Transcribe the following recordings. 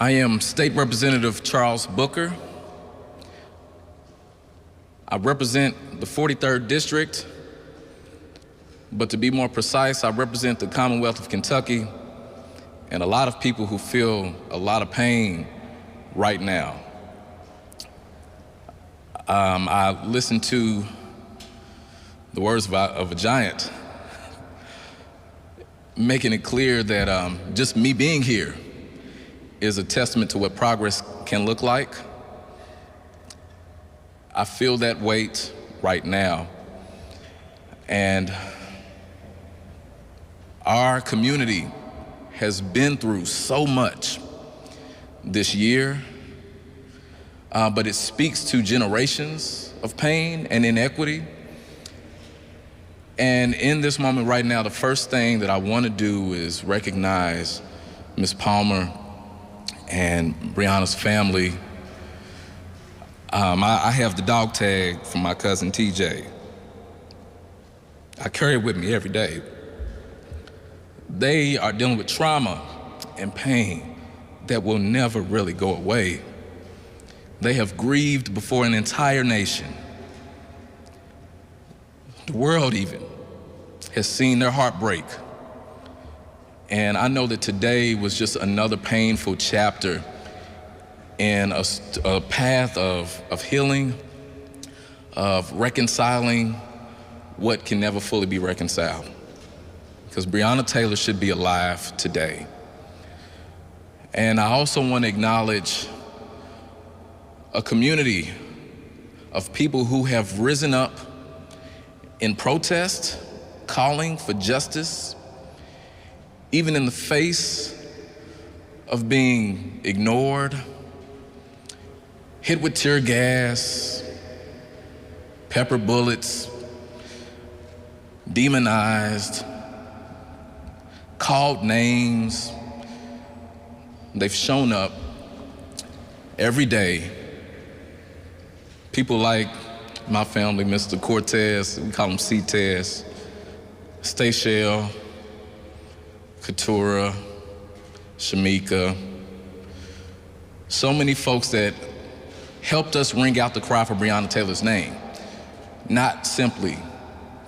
I am State Representative Charles Booker. I represent the 43rd District, but to be more precise, I represent the Commonwealth of Kentucky and a lot of people who feel a lot of pain right now. I listened to the words of a giant, making it clear that just me being here is a testament to what progress can look like. I feel that weight right now. And our community has been through so much this year, but it speaks to generations of pain and inequity. And in this moment right now, the first thing that I want to do is recognize Ms. Palmer and Breonna's family. I have the dog tag from my cousin TJ. I carry it with me every day. They are dealing with trauma and pain that will never really go away. They have grieved before an entire nation. The world even has seen their heart break. And I know that today was just another painful chapter in a path of healing, of reconciling what can never fully be reconciled. Because Breonna Taylor should be alive today. And I also want to acknowledge a community of people who have risen up in protest, calling for justice, even in the face of being ignored, hit with tear gas, pepper bullets, demonized, called names. They've shown up every day. People like my family, Mr. Cortez, we call him C-Tez, Stachel, Keturah, Shamika, so many folks that helped us ring out the cry for Breonna Taylor's name, not simply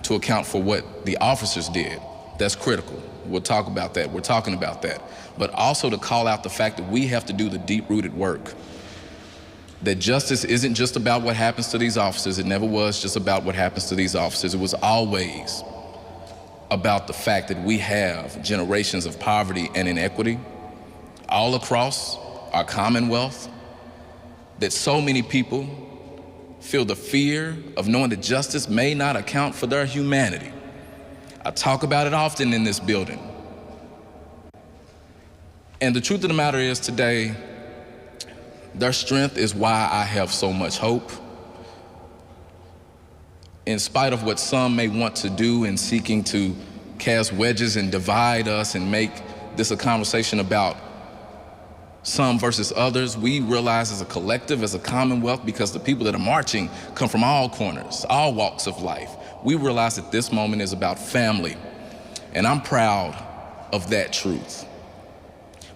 to account for what the officers did. That's critical. We'll talk about that. We're talking about that. But also to call out the fact that we have to do the deep-rooted work. That justice isn't just about what happens to these officers. It never was just about what happens to these officers. It was always about the fact that we have generations of poverty and inequity all across our Commonwealth, that so many people feel the fear of knowing that justice may not account for their humanity. I talk about it often in this building. And the truth of the matter is today, their strength is why I have so much hope. In spite of what some may want to do in seeking to cast wedges and divide us and make this a conversation about some versus others, we realize as a collective, as a Commonwealth, because the people that are marching come from all corners, all walks of life. We realize that this moment is about family, and I'm proud of that truth.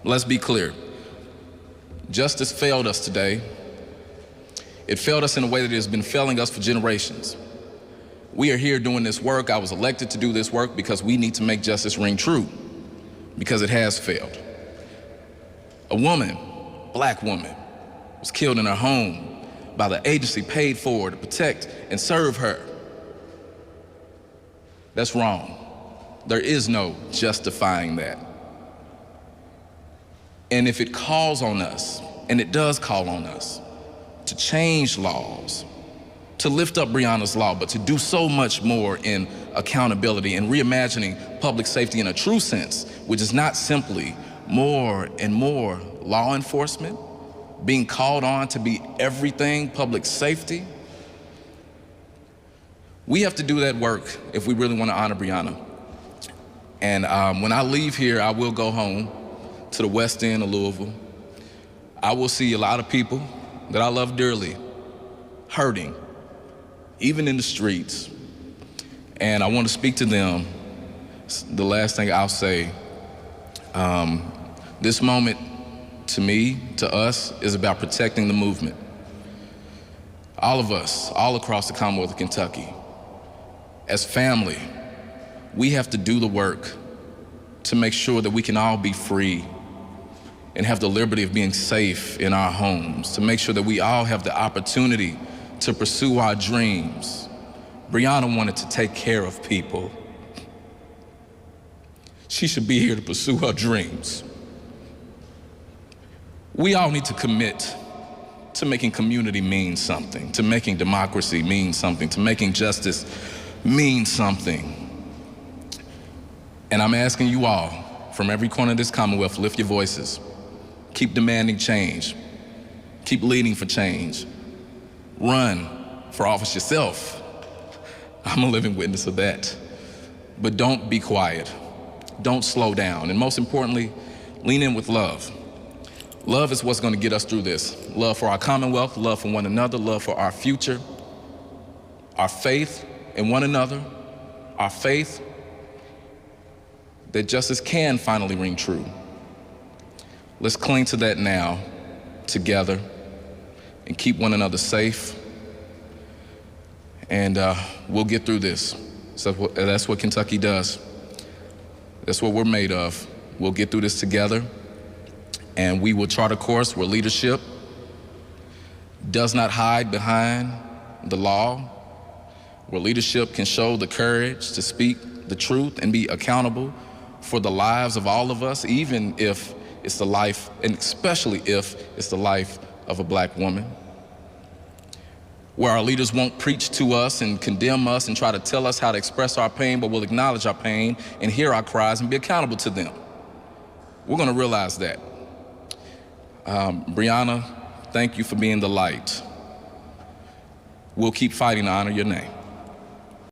Let's be clear. Justice failed us today. It failed us in a way that it has been failing us for generations. We are here doing this work. I was elected to do this work because we need to make justice ring true, because it has failed. A woman, black woman, was killed in her home by the agency paid for to protect and serve her. That's wrong. There is no justifying that. And if it calls on us, and it does call on us, to change laws, to lift up Breonna's law, but to do so much more in accountability and reimagining public safety in a true sense, which is not simply more and more law enforcement being called on to be everything public safety. We have to do that work if we really want to honor Breonna. And when I leave here, I will go home to the West End of Louisville. I will see a lot of people that I love dearly hurting, even in the streets. And I want to speak to them. The last thing I'll say, this moment to me, to us, is about protecting the movement. All of us, all across the Commonwealth of Kentucky, as family, we have to do the work to make sure that we can all be free and have the liberty of being safe in our homes, to make sure that we all have the opportunity to pursue our dreams. Breonna wanted to take care of people. She should be here to pursue her dreams. We all need to commit to making community mean something, to making democracy mean something, to making justice mean something. And I'm asking you all, from every corner of this Commonwealth, lift your voices. Keep demanding change. Keep leading for change. Run for office yourself. I'm a living witness of that. But don't be quiet. Don't slow down. And most importantly, lean in with love. Love is what's going to get us through this. Love for our Commonwealth, love for one another, love for our future, our faith in one another, our faith that justice can finally ring true. Let's cling to that now, together, and keep one another safe. And we'll get through this. So that's what Kentucky does. That's what we're made of. We'll get through this together, and we will chart a course where leadership does not hide behind the law, where leadership can show the courage to speak the truth and be accountable for the lives of all of us, even if it's the life, and especially if it's the life of a Black woman. Where our leaders won't preach to us and condemn us and try to tell us how to express our pain, but will acknowledge our pain and hear our cries and be accountable to them. We're gonna realize that. Breonna, thank you for being the light. We'll keep fighting to honor your name.